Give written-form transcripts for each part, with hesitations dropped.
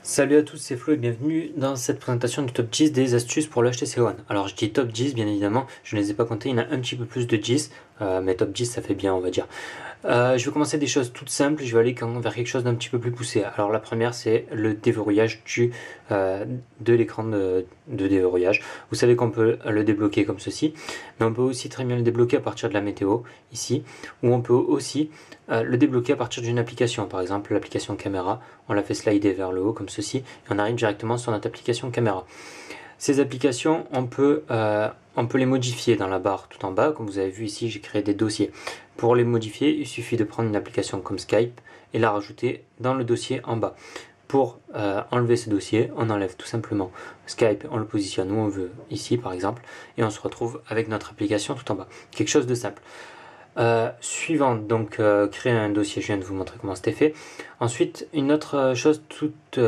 Salut à tous, c'est Flo et bienvenue dans cette présentation du top 10 des astuces pour le HTC One. Alors je dis top 10 bien évidemment, je ne les ai pas comptés, il y en a un petit peu plus de 10, mais top 10 ça fait bien on va dire. Je vais commencer des choses toutes simples, je vais aller vers quelque chose d'un petit peu plus poussé. Alors la première c'est le déverrouillage de l'écran de déverrouillage. Vous savez qu'on peut le débloquer comme ceci, mais on peut aussi très bien le débloquer à partir de la météo ici, ou on peut aussi le débloquer à partir d'une application, par exemple l'application caméra, on la fait slider vers le haut comme ceci, et on arrive directement sur notre application caméra. Ces applications, on peut les modifier dans la barre tout en bas. Comme vous avez vu ici, j'ai créé des dossiers. Pour les modifier, il suffit de prendre une application comme Skype et la rajouter dans le dossier en bas. Pour enlever ce dossier, on enlève tout simplement Skype, on le positionne où on veut, ici par exemple, et on se retrouve avec notre application tout en bas. Quelque chose de simple. Suivante, donc créer un dossier, je viens de vous montrer comment c'était fait. Ensuite, une autre chose toute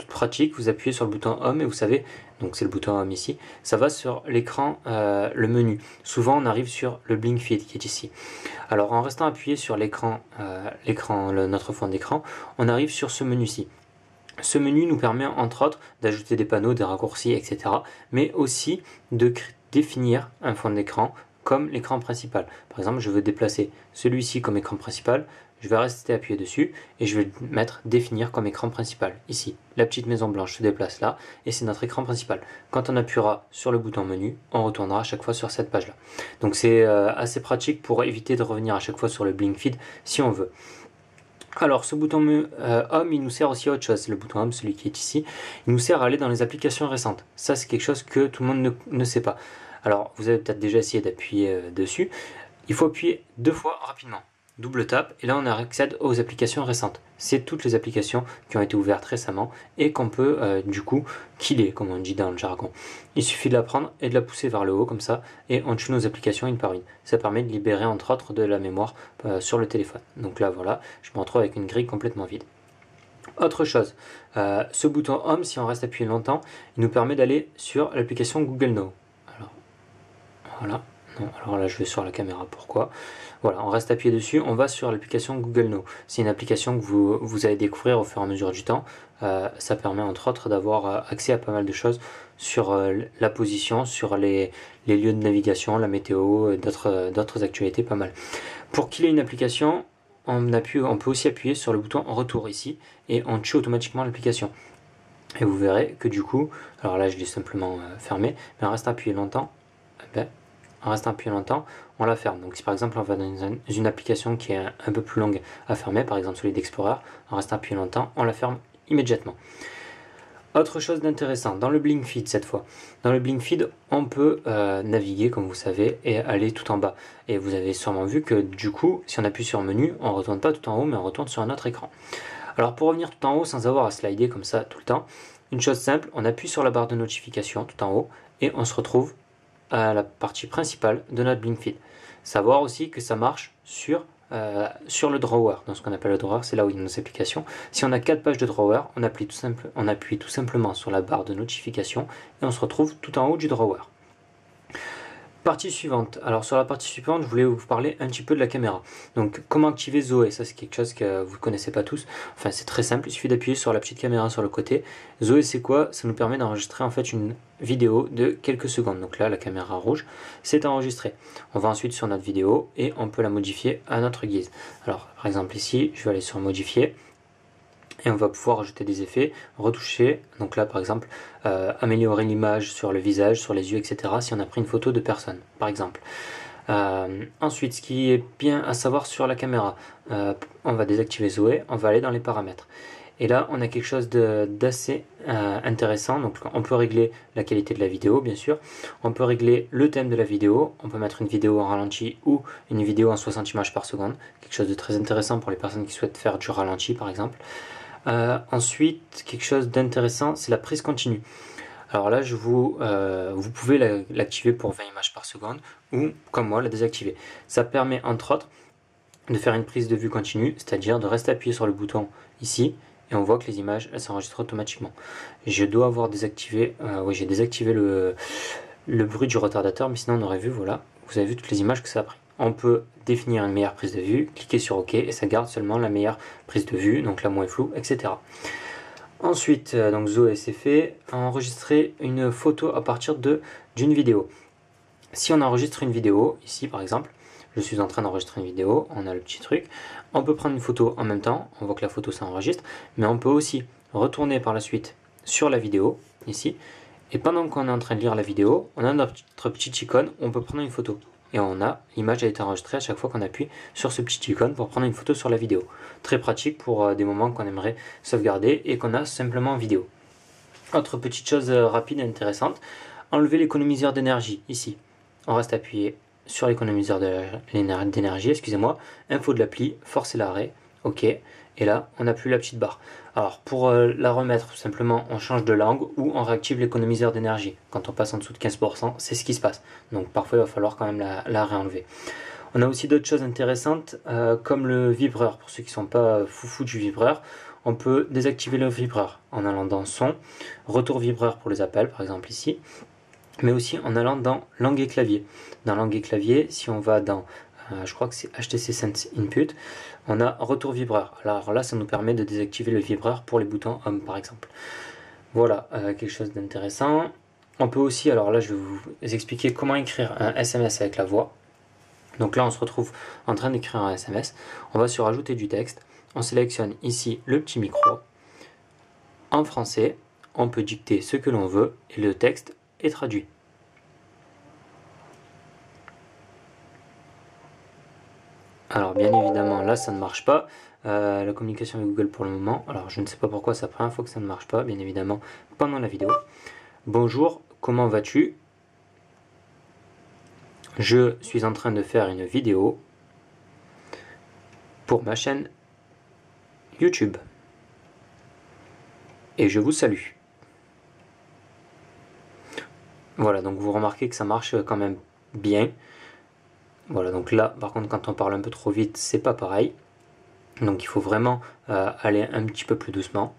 pratique, vous appuyez sur le bouton Home et vous savez, donc c'est le bouton Home ici, ça va sur l'écran, le menu. Souvent on arrive sur le Blink Feed qui est ici. Alors en restant appuyé sur l'écran, notre fond d'écran, on arrive sur ce menu-ci. Ce menu nous permet entre autres d'ajouter des panneaux, des raccourcis, etc. Mais aussi de définir un fond d'écran comme l'écran principal. Par exemple, je veux déplacer celui-ci comme écran principal, je vais rester appuyé dessus et je vais mettre définir comme écran principal. Ici, la petite maison blanche se déplace là et c'est notre écran principal. Quand on appuiera sur le bouton menu, on retournera à chaque fois sur cette page là. Donc c'est assez pratique pour éviter de revenir à chaque fois sur le Blink Feed si on veut. Alors ce bouton Home, il nous sert aussi à autre chose. Le bouton Home, celui qui est ici, il nous sert à aller dans les applications récentes. Ça c'est quelque chose que tout le monde ne sait pas. Alors vous avez peut-être déjà essayé d'appuyer dessus. Il faut appuyer 2 fois rapidement. Double tap et là on accède aux applications récentes. C'est toutes les applications qui ont été ouvertes récemment et qu'on peut du coup killer comme on dit dans le jargon. Il suffit de la prendre et de la pousser vers le haut comme ça et on tue nos applications une par une. Ça permet de libérer entre autres de la mémoire sur le téléphone. Donc là voilà, je me retrouve avec une grille complètement vide. Autre chose, ce bouton Home, si on reste appuyé longtemps, il nous permet d'aller sur l'application Google Now. Alors voilà. Non, alors là je vais sur la caméra, pourquoi? Voilà, on reste appuyé dessus, on va sur l'application Google Now. C'est une application que vous allez découvrir au fur et à mesure du temps. Ça permet entre autres d'avoir accès à pas mal de choses sur la position, sur les lieux de navigation, la météo, d'autres actualités pas mal. Pour killer une application, on peut aussi appuyer sur le bouton retour ici et on tue automatiquement l'application. Et vous verrez que du coup, alors là je l'ai simplement fermé, mais on reste appuyé longtemps. En restant appuyé longtemps, on la ferme. Donc si par exemple on va dans une application qui est un peu plus longue à fermer, par exemple celui d'Explorer, en restant appuyé longtemps, on la ferme immédiatement. Autre chose d'intéressant, dans le Blink Feed cette fois. Dans le Blink Feed, on peut naviguer comme vous savez et aller tout en bas. Et vous avez sûrement vu que du coup, si on appuie sur menu, on ne retourne pas tout en haut, mais on retourne sur un autre écran. Alors pour revenir tout en haut sans avoir à slider comme ça tout le temps, une chose simple, on appuie sur la barre de notification tout en haut et on se retrouve à la partie principale de notre Blink Feed. Savoir aussi que ça marche sur le drawer. Dans ce qu'on appelle le drawer, c'est là où il y a nos applications. Si on a 4 pages de drawer, on appuie tout simplement sur la barre de notification et on se retrouve tout en haut du drawer. Partie suivante. Alors sur la partie suivante, je voulais vous parler un petit peu de la caméra. Donc comment activer Zoé, ça c'est quelque chose que vous ne connaissez pas tous. Enfin c'est très simple, il suffit d'appuyer sur la petite caméra sur le côté. Zoé c'est quoi? Ça nous permet d'enregistrer en fait une vidéo de quelques secondes. Donc là la caméra rouge, c'est enregistré. On va ensuite sur notre vidéo et on peut la modifier à notre guise. Alors par exemple ici, je vais aller sur modifier. Et on va pouvoir ajouter des effets, retoucher, donc là par exemple améliorer l'image sur le visage, sur les yeux, etc. si on a pris une photo de personne, par exemple. Ensuite, ce qui est bien à savoir sur la caméra, on va désactiver Zoé, on va aller dans les paramètres. Et là, on a quelque chose d'assez intéressant. Donc, on peut régler la qualité de la vidéo, bien sûr. On peut régler le thème de la vidéo. On peut mettre une vidéo en ralenti ou une vidéo en 60 images par seconde. Quelque chose de très intéressant pour les personnes qui souhaitent faire du ralenti, par exemple. Ensuite, quelque chose d'intéressant, c'est la prise continue. Alors là, vous pouvez l'activer pour 20 images par seconde ou, comme moi, la désactiver. Ça permet, entre autres, de faire une prise de vue continue, c'est-à-dire de rester appuyé sur le bouton ici et on voit que les images s'enregistrent automatiquement. Je dois avoir désactivé, oui, j'ai désactivé le bruit du retardateur, mais sinon on aurait vu, voilà, vous avez vu toutes les images que ça a pris. On peut définir une meilleure prise de vue, cliquer sur OK et ça garde seulement la meilleure prise de vue, donc la moins floue, etc. Ensuite, donc Zoé c'est fait, enregistrer une photo à partir d'une vidéo. Si on enregistre une vidéo, ici par exemple, je suis en train d'enregistrer une vidéo, on a le petit truc, on peut prendre une photo en même temps, on voit que la photo s'enregistre, mais on peut aussi retourner par la suite sur la vidéo, ici, et pendant qu'on est en train de lire la vidéo, on a notre petite icône où on peut prendre une photo. Et l'image a été enregistrée à chaque fois qu'on appuie sur ce petit icône pour prendre une photo sur la vidéo. Très pratique pour des moments qu'on aimerait sauvegarder et qu'on a simplement en vidéo. Autre petite chose rapide et intéressante, enlever l'économiseur d'énergie, ici. On reste appuyé sur l'économiseur d'énergie, excusez-moi, info de l'appli, forcer l'arrêt, ok, et là on n'a plus la petite barre. Alors pour la remettre, simplement on change de langue ou on réactive l'économiseur d'énergie. Quand on passe en dessous de 15%, c'est ce qui se passe. Donc parfois il va falloir quand même la réenlever. On a aussi d'autres choses intéressantes comme le vibreur. Pour ceux qui ne sont pas foufous du vibreur, on peut désactiver le vibreur en allant dans son, retour vibreur pour les appels par exemple ici, mais aussi en allant dans langue et clavier. Dans langue et clavier, si on va dans, je crois que c'est HTC Sense Input, on a retour vibreur. Alors là, ça nous permet de désactiver le vibreur pour les boutons Home par exemple. Voilà, quelque chose d'intéressant. On peut aussi, alors là, je vais vous expliquer comment écrire un SMS avec la voix. Donc là, on se retrouve en train d'écrire un SMS. On va sur Ajouter du texte. On sélectionne ici le petit micro. En français, on peut dicter ce que l'on veut et le texte est traduit. Alors bien évidemment là ça ne marche pas, la communication avec Google pour le moment, alors je ne sais pas pourquoi c'est la première fois que ça ne marche pas, bien évidemment pendant la vidéo. Bonjour, comment vas-tu? Je suis en train de faire une vidéo pour ma chaîne YouTube et je vous salue. Voilà, donc vous remarquez que ça marche quand même bien. Voilà, donc là, par contre, quand on parle un peu trop vite, c'est pas pareil. Donc il faut vraiment aller un petit peu plus doucement.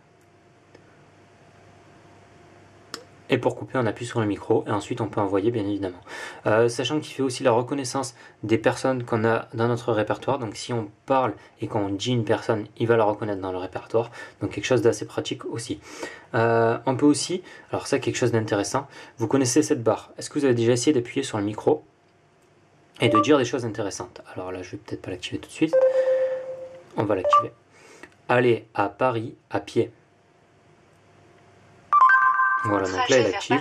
Et pour couper, on appuie sur le micro et ensuite on peut envoyer bien évidemment. Sachant qu'il fait aussi la reconnaissance des personnes qu'on a dans notre répertoire. Donc si on parle et qu'on dit une personne, il va la reconnaître dans le répertoire. Donc quelque chose d'assez pratique aussi. On peut aussi, alors ça quelque chose d'intéressant, vous connaissez cette barre. Est-ce que vous avez déjà essayé d'appuyer sur le micro et de dire des choses intéressantes? Alors là, je vais peut-être pas l'activer tout de suite. On va l'activer. Aller à Paris à pied. Voilà, donc là il active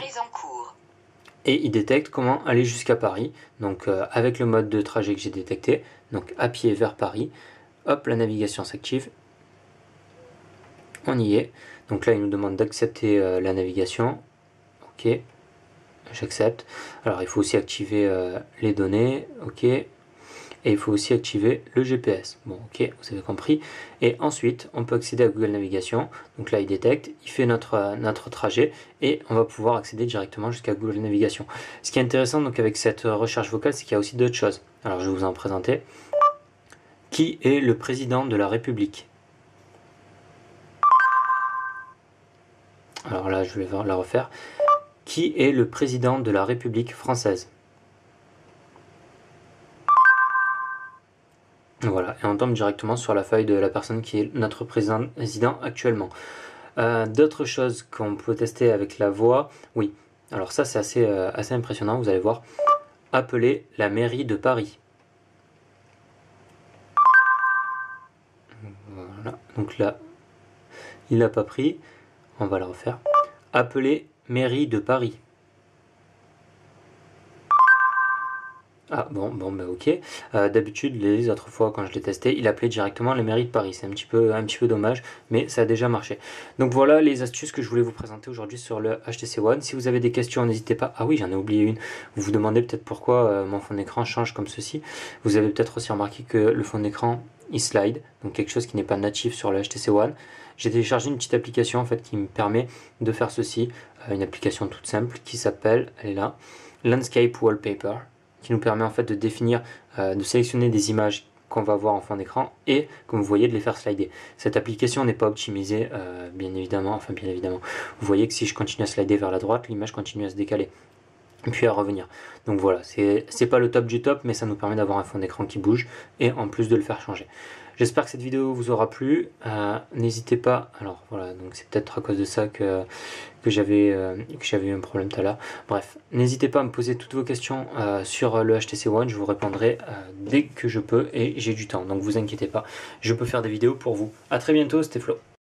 et il détecte comment aller jusqu'à Paris. Donc avec le mode de trajet que j'ai détecté, donc à pied vers Paris, hop, la navigation s'active. On y est. Donc là il nous demande d'accepter la navigation. Ok, j'accepte. Alors il faut aussi activer les données. Ok. Et il faut aussi activer le GPS. Bon, ok, vous avez compris. Et ensuite, on peut accéder à Google Navigation. Donc là, il détecte, il fait notre trajet et on va pouvoir accéder directement jusqu'à Google Navigation. Ce qui est intéressant donc avec cette recherche vocale, c'est qu'il y a aussi d'autres choses. Alors, je vais vous en présenter. Qui est le président de la République? Alors là, je vais la refaire. Qui est le président de la République française? Voilà, et on tombe directement sur la feuille de la personne qui est notre président actuellement. D'autres choses qu'on peut tester avec la voix, oui, alors ça c'est assez impressionnant, vous allez voir. Appeler la mairie de Paris. Voilà, donc là, il n'a pas pris, on va le refaire. Appeler mairie de Paris. Ah bon, bah ok. D'habitude, les autres fois quand je l'ai testé, il appelait directement la mairie de Paris. C'est un petit peu dommage, mais ça a déjà marché. Donc voilà les astuces que je voulais vous présenter aujourd'hui sur le HTC One. Si vous avez des questions, n'hésitez pas. Ah oui, j'en ai oublié une. Vous vous demandez peut-être pourquoi mon fond d'écran change comme ceci. Vous avez peut-être aussi remarqué que le fond d'écran il slide, donc quelque chose qui n'est pas natif sur le HTC One. J'ai téléchargé une petite application en fait qui me permet de faire ceci. Une application toute simple qui s'appelle, elle est là, Landscape Wallpaper, qui nous permet en fait de définir, de sélectionner des images qu'on va voir en fond d'écran et comme vous voyez de les faire slider. Cette application n'est pas optimisée bien évidemment, vous voyez que si je continue à slider vers la droite, l'image continue à se décaler puis à revenir. Donc voilà, c'est pas le top du top, mais ça nous permet d'avoir un fond d'écran qui bouge et en plus de le faire changer. J'espère que cette vidéo vous aura plu. N'hésitez pas, alors voilà, donc c'est peut-être à cause de ça que j'avais eu un problème tout à l'heure. Bref, n'hésitez pas à me poser toutes vos questions sur le HTC One, je vous répondrai dès que je peux et j'ai du temps, donc vous inquiétez pas, je peux faire des vidéos pour vous. A très bientôt, c'était Flo.